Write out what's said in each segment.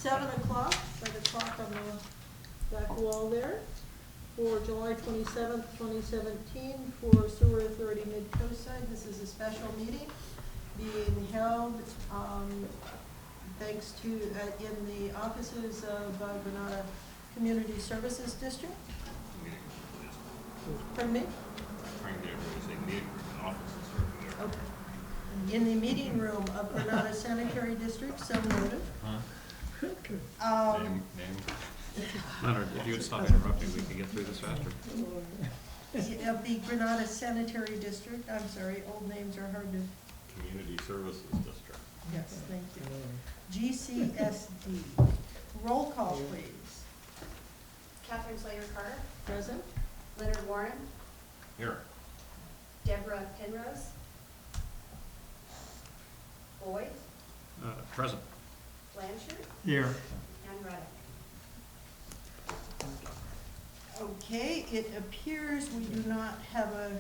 7 o'clock, by the clock on the back wall there, for July 27th, 2017, for Sewer Authority Midcoast side. This is a special meeting being held thanks to, in the offices of Granada Community Services District. Pardon me? Okay. In the meeting room of Granada Sanitary District, so noted. Name. Leonard, if you would stop interrupting, we can get through this faster. Of the Granada Sanitary District, I'm sorry, old names are hard to. Community Services District. Yes, thank you. GCSD. Roll call, please. Catherine Slater-Carter. Present. Leonard Warren. Here. Deborah Penrose. Boyd. Present. Blanchard. Here. And Reddick. Okay, it appears we do not have a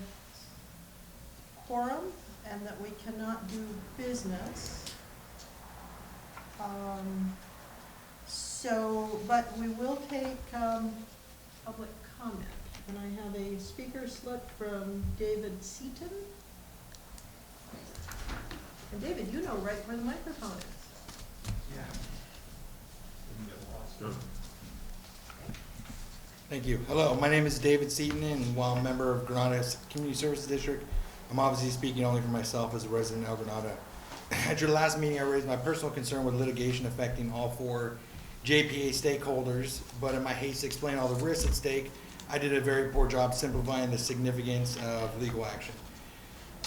quorum and that we cannot do business. But we will take public comment. And I have a speaker slip from David Seaton. And David, you know right where the microphone is. Good. Thank you. Hello, my name is David Seaton, and while I'm a member of Granada Community Services District, I'm obviously speaking only for myself as a resident of Granada. At your last meeting, I raised my personal concern with litigation affecting all 4 JPA stakeholders, but in my haste to explain all the risks at stake, I did a very poor job simplifying the significance of legal action.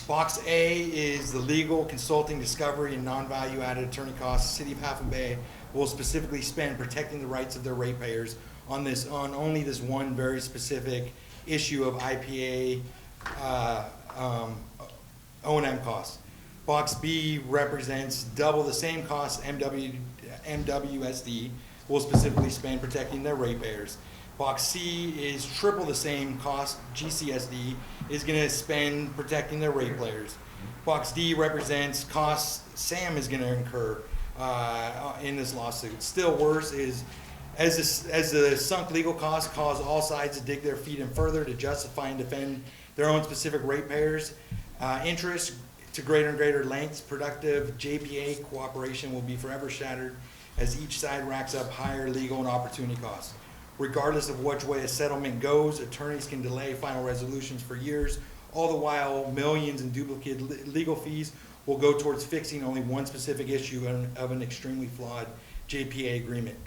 Box A is the legal, consulting, discovery, and non-value added attorney costs the City of Half Moon Bay will specifically spend protecting the rights of their ratepayers on only this one very specific issue of IPA O&M costs. Box B represents double the same costs MWSD will specifically spend protecting their ratepayers. Box C is triple the same cost GCSD is going to spend protecting their ratepayers. Box D represents costs SAM is going to incur in this lawsuit. Still worse is as the sunk legal costs cause all sides to dig their feet in further to justify and defend their own specific ratepayers' interests to greater and greater lengths, productive JPA cooperation will be forever shattered as each side racks up higher legal and opportunity costs. Regardless of which way a settlement goes, attorneys can delay final resolutions for years, all the while millions in duplicate legal fees will go towards fixing only one specific issue of an extremely flawed JPA agreement.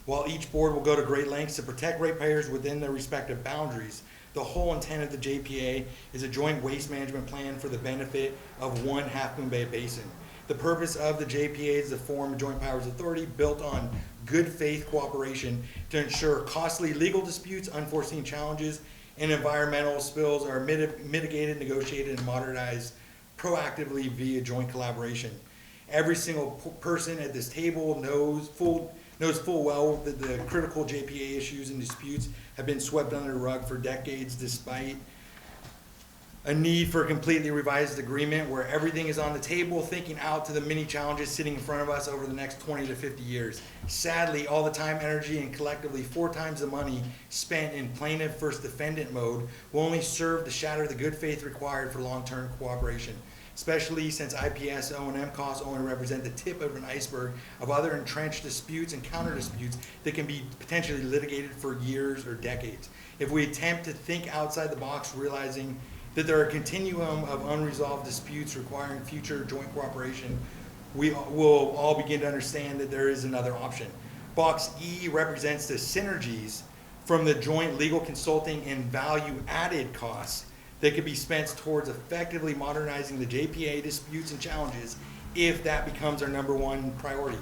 While each board will go to great lengths to protect ratepayers within their respective boundaries, the whole intent of the JPA is a joint waste management plan for the benefit of one Half Moon Bay basin. The purpose of the JPA is to form a joint powers authority built on good faith cooperation to ensure costly legal disputes, unforeseen challenges, and environmental spills are mitigated, negotiated, and modernized proactively via joint collaboration. Every single person at this table knows full well that the critical JPA issues and disputes have been swept under the rug for decades despite a need for a completely revised agreement where everything is on the table, thinking out to the many challenges sitting in front of us over the next 20 to 50 years. Sadly, all the time, energy, and collectively 4 times the money spent in plaintiff versus defendant mode will only serve to shatter the good faith required for long-term cooperation, especially since IPS O&M costs only represent the tip of an iceberg of other entrenched disputes and counter disputes that can be potentially litigated for years or decades. If we attempt to think outside the box, realizing that there are a continuum of unresolved disputes requiring future joint cooperation, we will all begin to understand that there is another option. Box E represents the synergies from the joint legal consulting and value added costs that could be spent towards effectively modernizing the JPA disputes and challenges if that becomes our #1 priority.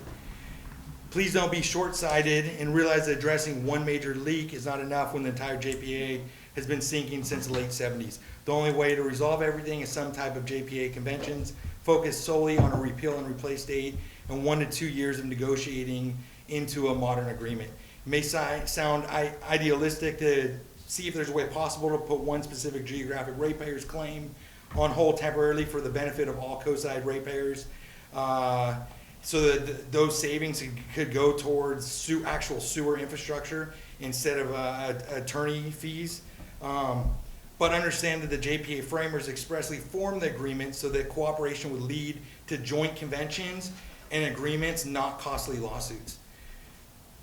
Please don't be short-sighted and realize that addressing one major leak is not enough when the entire JPA has been sinking since the late 70s. The only way to resolve everything is some type of JPA conventions focused solely on a repeal and replace date and 1 to 2 years of negotiating into a modern agreement. It may sound idealistic to see if there's a way possible to put one specific geographic ratepayer's claim on hold temporarily for the benefit of all co-side ratepayers. so that those savings could go towards actual sewer infrastructure instead of attorney fees. But understand that the JPA framers expressly formed the agreement so that cooperation would lead to joint conventions and agreements, not costly lawsuits.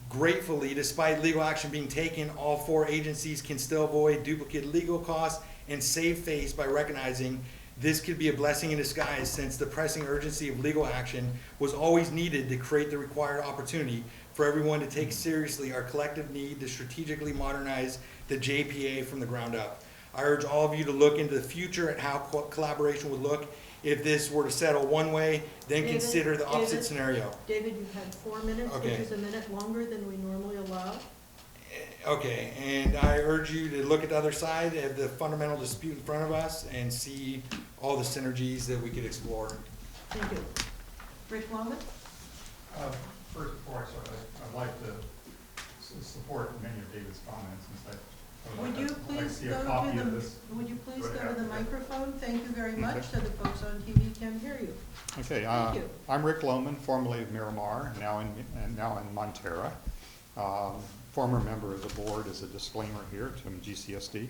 Gratefully, despite legal action being taken, all 4 agencies can still avoid duplicate legal costs and save face by recognizing this could be a blessing in disguise, since the pressing urgency of legal action was always needed to create the required opportunity for everyone to take seriously our collective need to strategically modernize the JPA from the ground up. I urge all of you to look into the future at how collaboration would look if this were to settle one way, then David, consider the opposite David, scenario. David, you've had 4 minutes, Okay. which is a minute longer than we normally allow. Okay, and I urge you to look at the other side of the fundamental dispute in front of us and see all the synergies that we could explore. Thank you. Rick Loman? First, before I start, I'd like to support many of David's comments, since Would you please see go a copy to of the, this. would you please Right go to after the that. microphone? Thank you very much, Okay. so the folks on TV can hear you. Okay, Thank you. I'm Rick Lohman, formerly of Miramar, now in Montera. Former member of the board, as a disclaimer here, from GCSD.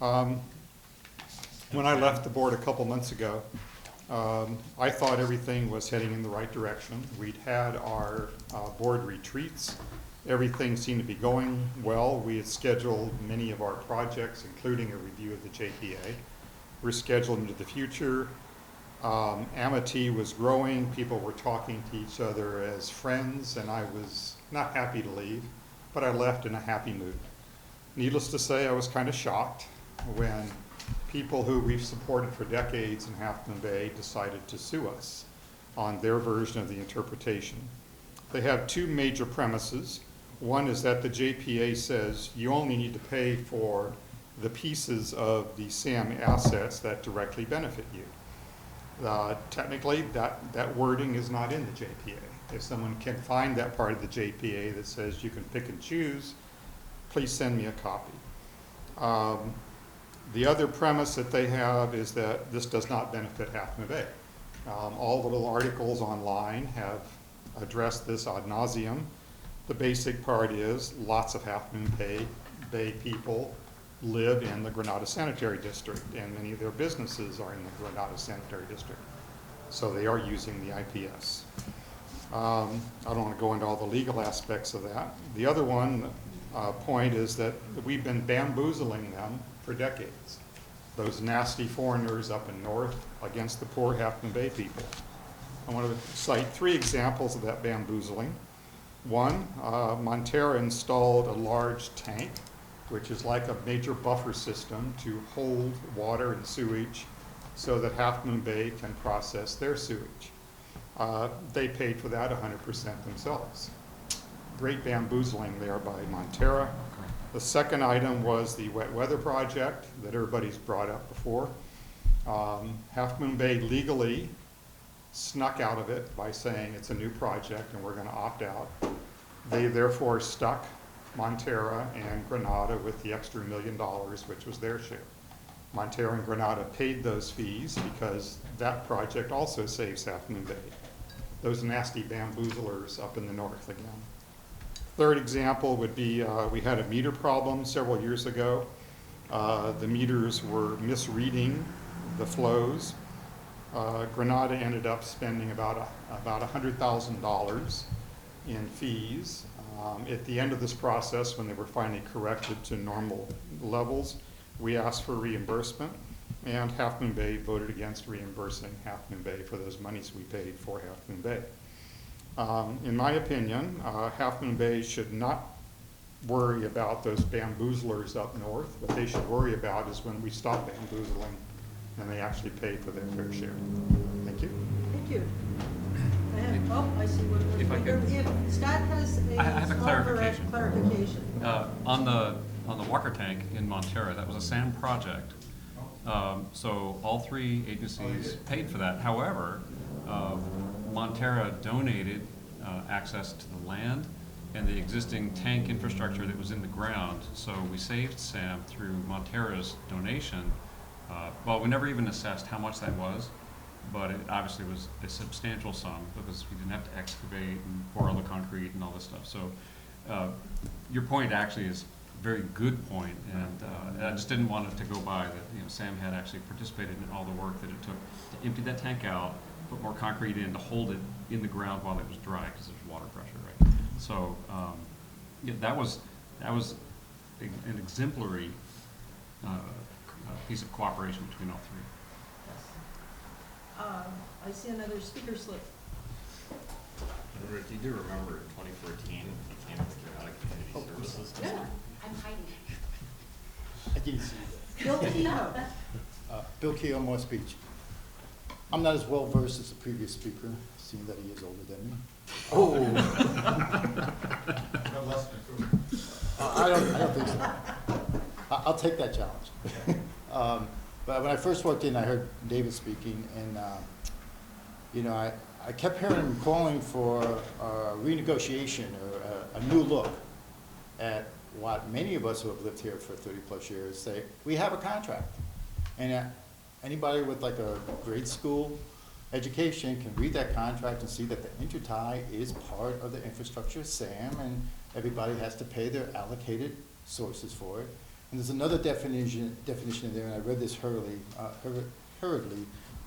When I left the board a couple months ago, I thought everything was heading in the right direction. We'd had our board retreats. Everything seemed to be going well. We had scheduled many of our projects, including a review of the JPA. We're scheduled into the future. Amity was growing. People were talking to each other as friends, and I was not happy to leave, but I left in a happy mood. Needless to say, I was kind of shocked when people who we've supported for decades in Half Moon Bay decided to sue us on their version of the interpretation. They have 2 major premises. One is that the JPA says you only need to pay for the pieces of the SAM assets that directly benefit you. Technically, that wording is not in the JPA. If someone can find that part of the JPA that says you can pick and choose, please send me a copy. The other premise that they have is that this does not benefit Half Moon Bay. All the little articles online have addressed this ad nauseum. The basic part is lots of Half Moon Bay people live in the Granada Sanitary District, and many of their businesses are in the Granada Sanitary District. So they are using the IPS. I don't want to go into all the legal aspects of that. The other point is that we've been bamboozling them for decades. Those nasty foreigners up in north against the poor Half Moon Bay people. I want to cite 3 examples of that bamboozling. One, Montera installed a large tank, which is like a major buffer system to hold water and sewage so that Half Moon Bay can process their sewage. They paid for that 100% themselves. Great bamboozling there by Montera. The second item was the wet weather project that everybody's brought up before. Half Moon Bay legally snuck out of it by saying it's a new project and we're going to opt out. They therefore stuck Montera and Granada with the extra $1 million, which was their share. Montera and Granada paid those fees because that project also saves Half Moon Bay. Those nasty bamboozlers up in the north again. Third example would be we had a meter problem several years ago. The meters were misreading the flows. Granada ended up spending about $100,000 in fees. At the end of this process, when they were finally corrected to normal levels, we asked for reimbursement, and Half Moon Bay voted against reimbursing Half Moon Bay for those monies we paid for Half Moon Bay. In my opinion, Half Moon Bay should not worry about those bamboozlers up north. What they should worry about is when we stop bamboozling and they actually pay for their fair share. Thank you. Thank you. I see what If I could- if Scott has a I have a small clarification. clarification. On the water tank in Montera, that was a SAM project. So all 3 agencies paid for that. However, Montera donated access to the land and the existing tank infrastructure that was in the ground. So we saved SAM through Montera's donation. Well, we never even assessed how much that was, but it obviously was a substantial sum because we didn't have to excavate and pour all the concrete and all this stuff. So your point actually is a very good point, and I just didn't want it to go by that, you know, Sam had actually participated in all the work that it took to empty that tank out, put more concrete in to hold it in the ground while it was dry because there's water pressure, right? So yeah, that was an exemplary piece of cooperation between all three. I see another speaker slip. Rick, you do remember in 2014, you came with your out of community services? Yeah. I'm hiding. I didn't see that. Bill Kehoe. Bill Keogh, Moore Speech. I'm not as well versed as the previous speaker, seeing that he is older than me. I don't think so. I'll take that challenge. But when I first walked in, I heard David speaking, and you know, I kept hearing him calling for a renegotiation or a new look at what many of us who have lived here for 30-plus years say, we have a contract. And anybody with like a grade school education can read that contract and see that the intertie is part of the infrastructure of SAM, and everybody has to pay their allocated sources for it. And there's another definition in there, and I read this hurriedly,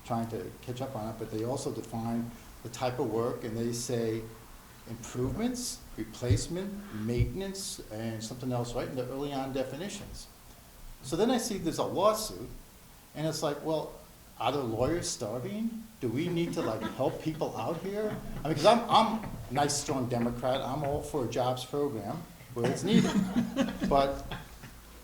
trying to catch up on it, but they also define the type of work, and they say improvements, replacement, maintenance, and something else right in the early on definitions. So then I see there's a lawsuit, and it's like, well, are the lawyers starving? Do we need to like help people out here? I mean, because I'm a nice, strong Democrat. I'm all for a jobs program where it's needed. But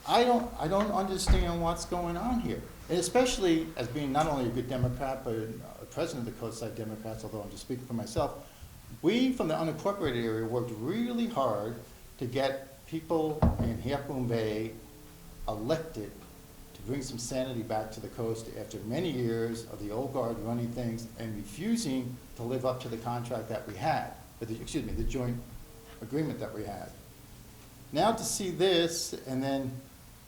I don't understand what's going on here. And especially as being not only a good Democrat, but a president of the Coastside Democrats, although I'm just speaking for myself, we from the unincorporated area worked really hard to get people in Half Moon Bay elected to bring some sanity back to the coast after many years of the old guard running things and refusing to live up to the contract that we had, the joint agreement that we had. Now to see this, and then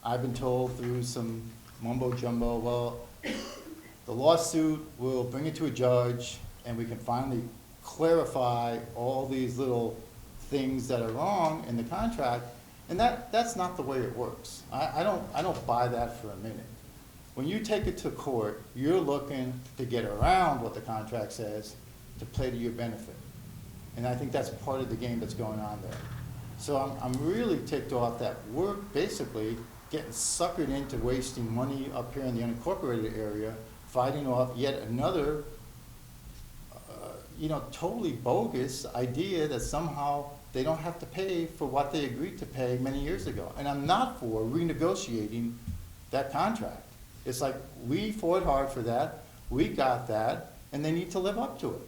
I've been told through some mumbo jumbo, well, the lawsuit will bring it to a judge and we can finally clarify all these little things that are wrong in the contract, and that's not the way it works. I don't buy that for a minute. When you take it to court, you're looking to get around what the contract says to play to your benefit. And I think that's part of the game that's going on there. So I'm really ticked off that we're basically getting suckered into wasting money up here in the unincorporated area, fighting off yet another totally bogus idea that somehow they don't have to pay for what they agreed to pay many years ago. And I'm not for renegotiating that contract. It's like, we fought hard for that, we got that, and they need to live up to it.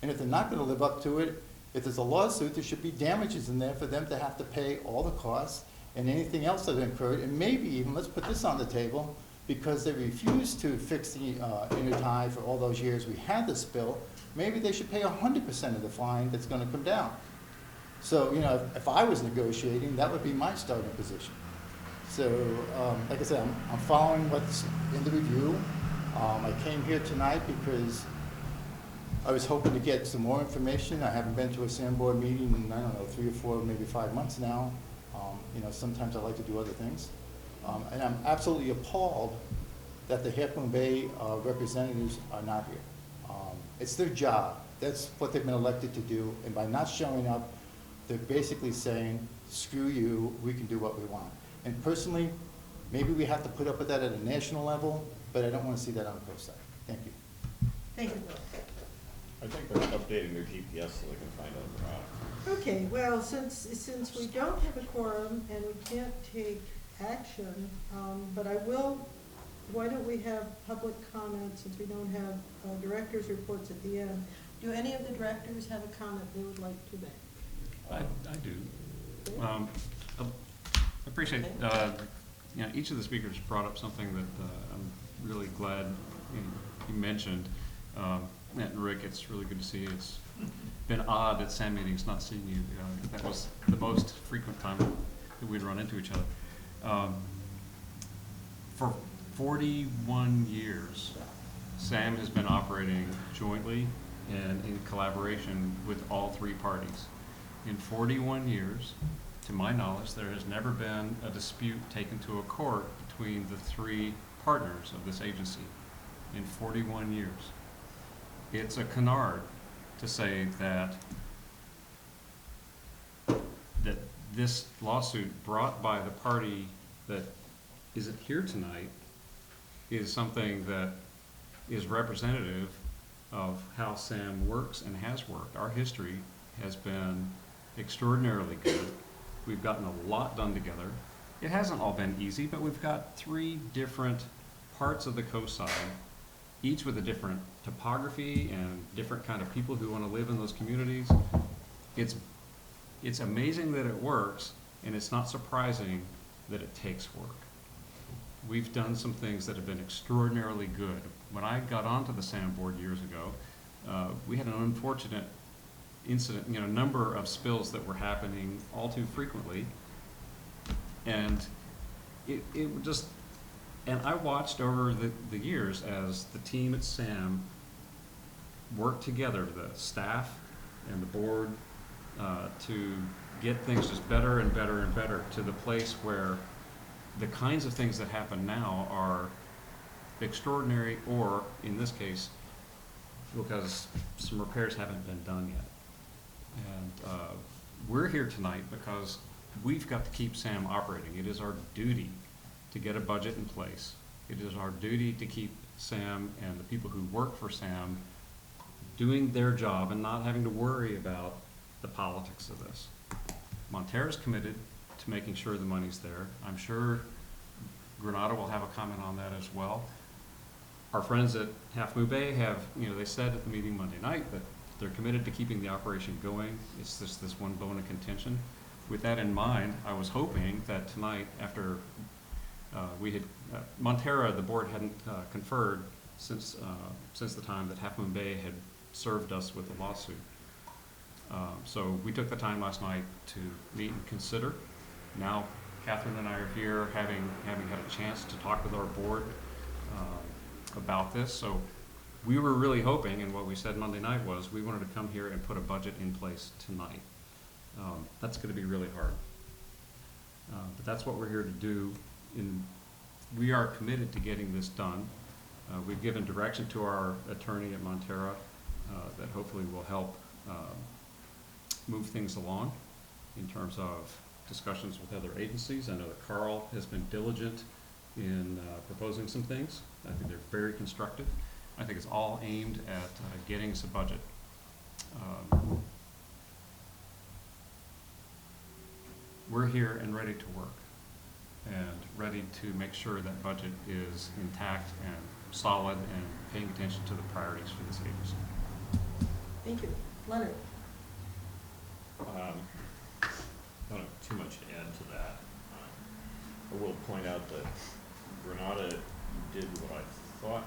And if they're not gonna live up to it, if there's a lawsuit, there should be damages in there for them to have to pay all the costs and anything else that incurred, and maybe even, let's put this on the table, because they refused to fix the intertie for all those years we had this bill, maybe they should pay 100% of the fine that's gonna come down. So, if I was negotiating, that would be my starting position. So, like I said, I'm following what's in the review. I came here tonight because I was hoping to get some more information. I haven't been to a SAM board meeting in, 3 or 4, maybe 5 months now. Sometimes I like to do other things. And I'm absolutely appalled that the Half Moon Bay representatives are not here. It's their job. That's what they've been elected to do. And by not showing up, they're basically saying, screw you, we can do what we want. And personally, maybe we have to put up with that at a national level, but I don't want to see that on the coast side. Thank you. Thank you, Bill. I think they're updating their GPS so they can find out the route. Okay, well, since we don't have a quorum and we can't take action, but why don't we have public comments since we don't have directors' reports at the end? Do any of the directors have a comment they would like to make? I do. I appreciate, each of the speakers brought up something that I'm really glad you mentioned. And Rick, it's really good to see you. It's been odd at SAM meetings not seeing you. That was the most frequent time that we'd run into each other. For 41 years, Sam has been operating jointly and in collaboration with all three parties. In 41 years, to my knowledge, there has never been a dispute taken to a court between the three partners of this agency in 41 years. It's a canard to say that this lawsuit brought by the party that isn't here tonight is something that is representative of how Sam works and has worked. Our history has been extraordinarily good. We've gotten a lot done together. It hasn't all been easy, but we've got three different parts of the coastside, each with a different topography and different kind of people who want to live in those communities. It's amazing that it works, and it's not surprising that it takes work. We've done some things that have been extraordinarily good. When I got onto the SAM board years ago, we had an unfortunate incident, number of spills that were happening all too frequently. And and I watched over the years as the team at SAM worked together, the staff and the board, to get things just better and better and better to the place where the kinds of things that happen now are extraordinary, or in this case, because some repairs haven't been done yet. And we're here tonight because we've got to keep SAM operating. It is our duty to get a budget in place. It is our duty to keep SAM and the people who work for SAM doing their job and not having to worry about the politics of this. Montera's committed to making sure the money's there. I'm sure Granada will have a comment on that as well. Our friends at Half Moon Bay have, they said at the meeting Monday night that they're committed to keeping the operation going. It's just this one bone of contention. With that in mind, I was hoping that tonight, after we had, Montera, the board hadn't conferred since the time that Half Moon Bay had served us with a lawsuit. So we took the time last night to meet and consider. Now, Catherine and I are here having had a chance to talk with our board about this. So we were really hoping, and what we said Monday night was, we wanted to come here and put a budget in place tonight. That's going to be really hard. But that's what we're here to do. We are committed to getting this done. We've given direction to our attorney at Montera that hopefully will help move things along in terms of discussions with other agencies. I know that Carl has been diligent in proposing some things. I think they're very constructive. I think it's all aimed at getting us a budget. We're here and ready to work and ready to make sure that budget is intact and solid and paying attention to the priorities for this agency. Thank you. Leonard? I don't have too much to add to that. I will point out that Granada did what I thought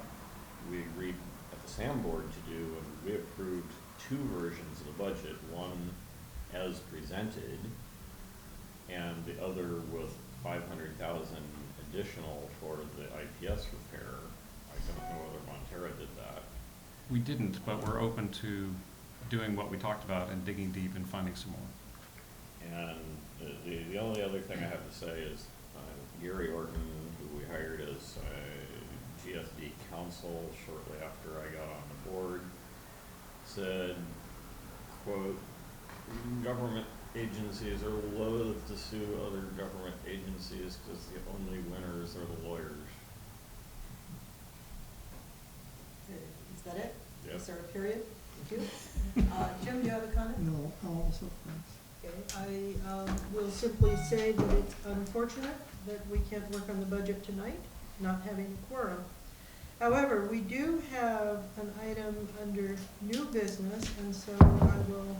we agreed at the SAM board to do, and we approved two versions of the budget, one as presented and the other with 500,000 additional for the IPS repair. I don't know whether Montera did that. We didn't, but we're open to doing what we talked about and digging deep and finding some more. And the only other thing I have to say is Gary Orton, who we hired as GSD counsel shortly after I got on the board, said, quote, government agencies are loath to sue other government agencies because the only winners are the lawyers. Is that it? Yep. Is there a period? Thank you. Jim, do you have a comment? No, I'll also, thanks. Okay, I will simply say that it's unfortunate that we can't work on the budget tonight, not having a quorum. However, we do have an item under new business, and so I will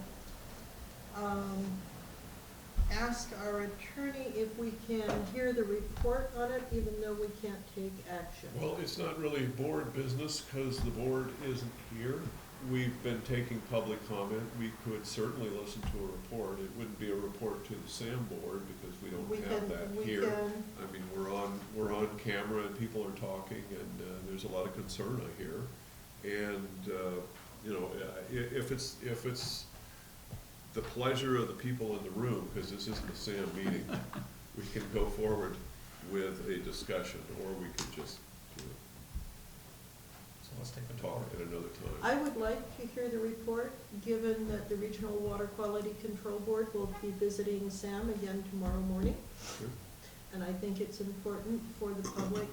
ask our attorney if we can hear the report on it, even though we can't take action. Well, it's not really board business because the board isn't here. We've been taking public comment. We could certainly listen to a report. It wouldn't be a report to the SAM board because we don't have that here. I mean, we're on camera and people are talking, and there's a lot of concern I hear. And, you know, if it's the pleasure of the people in the room, because this isn't a SAM meeting, we can go forward with a discussion, or we could just, you know, So let's take the talk at another time. I would like to hear the report, given that the Regional Water Quality Control Board will be visiting SAM again tomorrow morning. Sure. And I think it's important for the public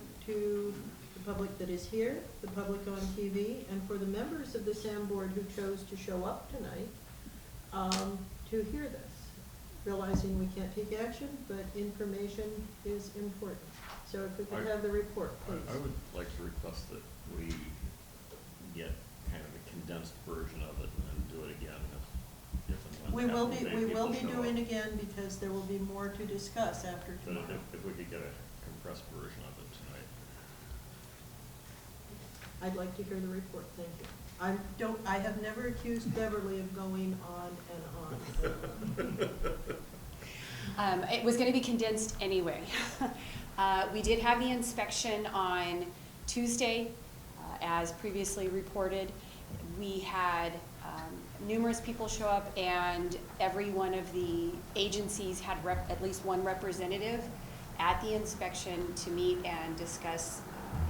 that is here, the public on TV, and for the members of the SAM board who chose to show up tonight, to hear this, realizing we can't take action, but information is important. So if we could have the report, please. I would like to request that we get kind of a condensed version of it and then do it again if and when. We will be people show doing up. again, because there will be more to discuss after But tomorrow. if we could get a compressed version of it tonight. I'd like to hear the report, thank you. I have never accused Beverly of going on and on. It was gonna be condensed anyway. We did have the inspection on Tuesday, as previously reported. We had numerous people show up, and every one of the agencies had at least one representative at the inspection to meet and discuss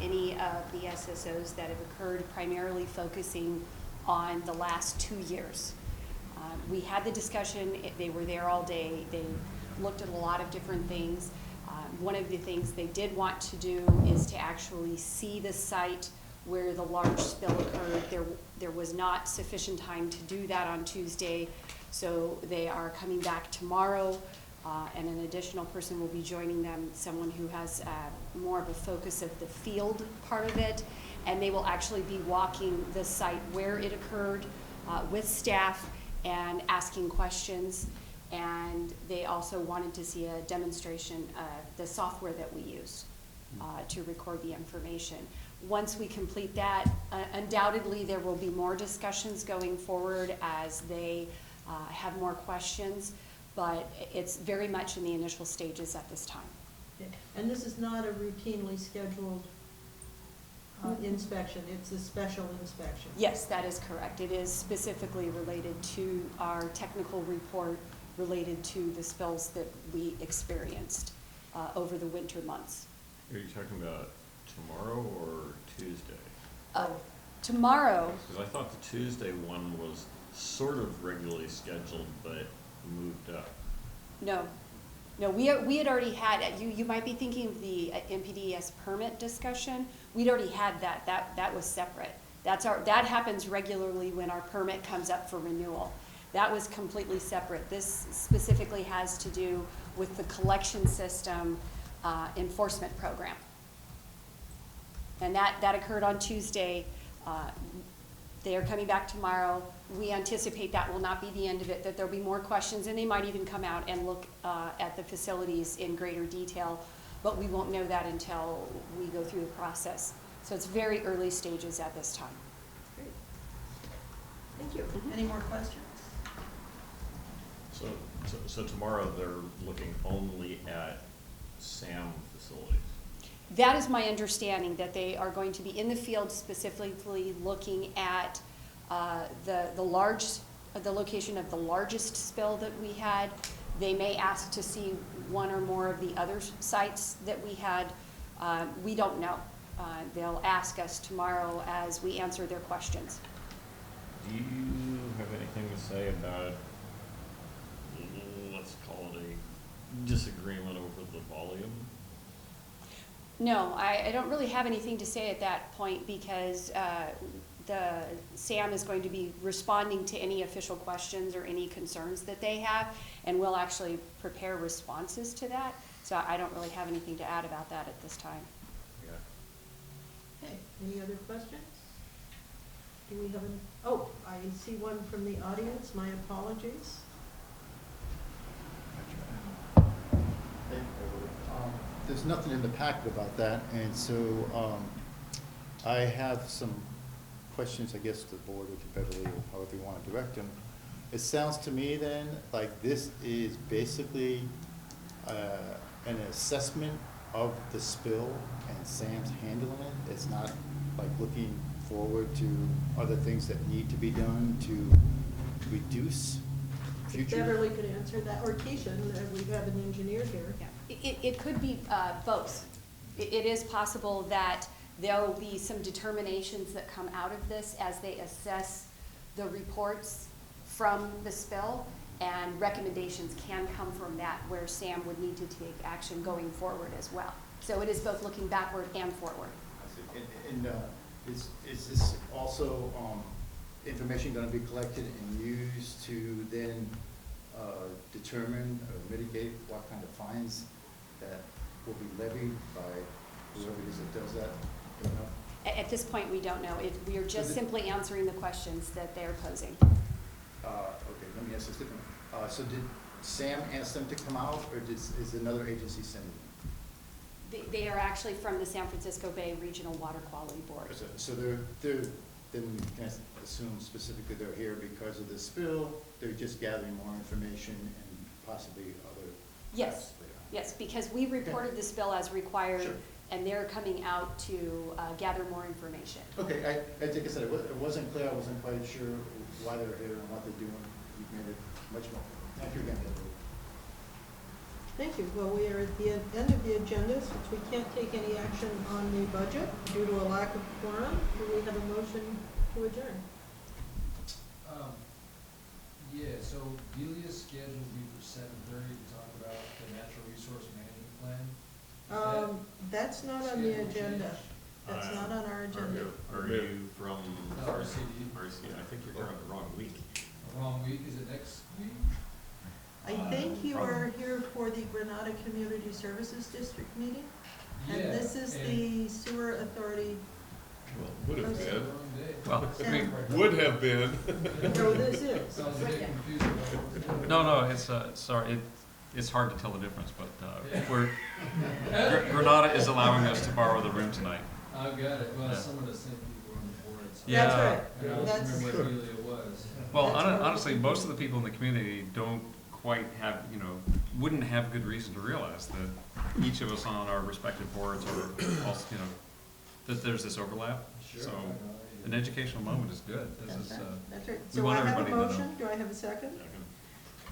any of the SSOs that have occurred, primarily focusing on the last 2 years. We had the discussion, they were there all day, they looked at a lot of different things. One of the things they did want to do is to actually see the site where the large spill occurred. There was not sufficient time to do that on Tuesday, so they are coming back tomorrow, and an additional person will be joining them, someone who has more of a focus of the field part of it, and they will actually be walking the site where it occurred with staff and asking questions. And they also wanted to see a demonstration of the software that we use to record the information. Once we complete that, undoubtedly there will be more discussions going forward as they have more questions, but it's very much in the initial stages at this time. And this is not a routinely scheduled inspection, it's a special inspection. Yes, that is correct. It is specifically related to our technical report related to the spills that we experienced over the winter months. Are you talking about tomorrow or Tuesday? Tomorrow, Because I thought the Tuesday one was sort of regularly scheduled, but moved up. no, we had already had, you might be thinking of the MPDS permit discussion. We'd already had that was separate. That happens regularly when our permit comes up for renewal. That was completely separate. This specifically has to do with the collection system enforcement program. And that occurred on Tuesday. They are coming back tomorrow. We anticipate that will not be the end of it, that there'll be more questions, and they might even come out and look at the facilities in greater detail, but we won't know that until we go through the process. So it's very early stages at this time. Great. Thank you. Any more questions? So tomorrow they're looking only at SAM facilities. That is my understanding, that they are going to be in the field specifically looking at the location of the largest spill that we had. They may ask to see one or more of the other sites that we had. We don't know. They'll ask us tomorrow as we answer their questions. Do you have anything to say about, let's call it a disagreement over the volume? No, I don't really have anything to say at that point, because the SAM is going to be responding to any official questions or any concerns that they have, and we'll actually prepare responses to that. So I don't really have anything to add about that at this time. Yeah. Okay, any other questions? Do we have any? Oh, I see one from the audience, my apologies. There's nothing in the packet about that, and so I have some questions, I guess, to the board, or to Beverly, or however you want to direct them. It sounds to me then like this is basically an assessment of the spill, and Sam's handling it. It's not like looking forward to other things that need to be done to reduce future? Beverly could answer that, or Keisha, we have an engineer here. Yeah. It could be both. It is possible that there will be some determinations that come out of this as they assess the reports from the spill, and recommendations can come from that where Sam would need to take action going forward as well. So it is both looking backward and forward. I see. And is this also information going to be collected and used to then determine or mitigate what kind of fines that will be levied by whoever it is that does that? Do you know? At this point, we don't know. We are just simply answering the questions that they're posing. Okay, let me ask this differently. So did Sam ask them to come out, or is another agency sending them? They are actually from the San Francisco Bay Regional Water Quality Board. So they're, then we can assume specifically they're here because of the spill, they're just gathering more information and possibly other. Yes, tests later on. yes, because we reported the spill as required, Sure. and they're coming out to gather more information. Okay, I think I said, it wasn't clear, I wasn't quite sure why they're here and what they're doing. You've made it much more. Thank you again, Deborah. Thank you. Well, we are at the end of the agenda, since we can't take any action on the budget due to a lack of quorum. Do we have a motion to adjourn? Yeah, so Delia's scheduled me for 7:30 to talk about the natural resource management plan. That's not on the schedule agenda. change? That's not on our agenda. Are you from RCD. RCD? I think you're here on the wrong week. The wrong week, is it next week? I think you are here for the Granada Community Services District meeting, and Yeah, this is the sewer authority. Well, would have It's the been, wrong day. Well, I mean, would have been. No, this is. So I was a bit confused about what was going on. no, it's, sorry, it's hard to tell the difference, but Yeah. Granada is allowing us to borrow the room tonight. I've got it, well, Yeah. some of the same people on the board. So Yeah. That's I right. don't That's, remember what Delia was. Well, That's right. honestly, most of the people in the community don't quite have, wouldn't have good reason to realize that each of us on our respective boards are also, that there's this overlap. Sure. So I know, an educational moment is good. This that's is, right. That's right. we So I want have a everybody to know. motion. Do I have a second?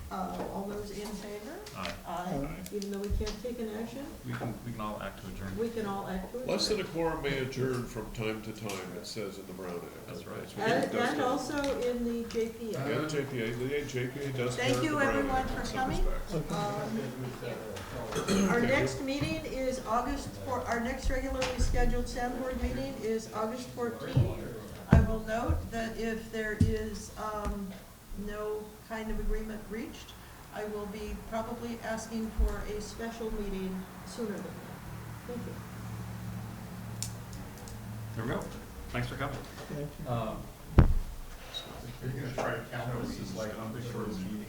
All those in favor? Aye. Aye. Even though we can't take an action, We can all act to adjourn. we can all act to adjourn. Less than a quorum may adjourn from time to time, it says in the Brown Act. That's right. what it does And to- also in the JPA. Yeah, the JPA does. Thank carry you, the Brown everyone, Act for in some coming. respects. Our next meeting is our next regularly scheduled Sand Board meeting is August 14th. I will note that if there is no kind of agreement reached, I will be probably asking for a special meeting sooner than that. Thank you. There we go. Thanks for coming. You're gonna try to count this as like unbefore the meeting.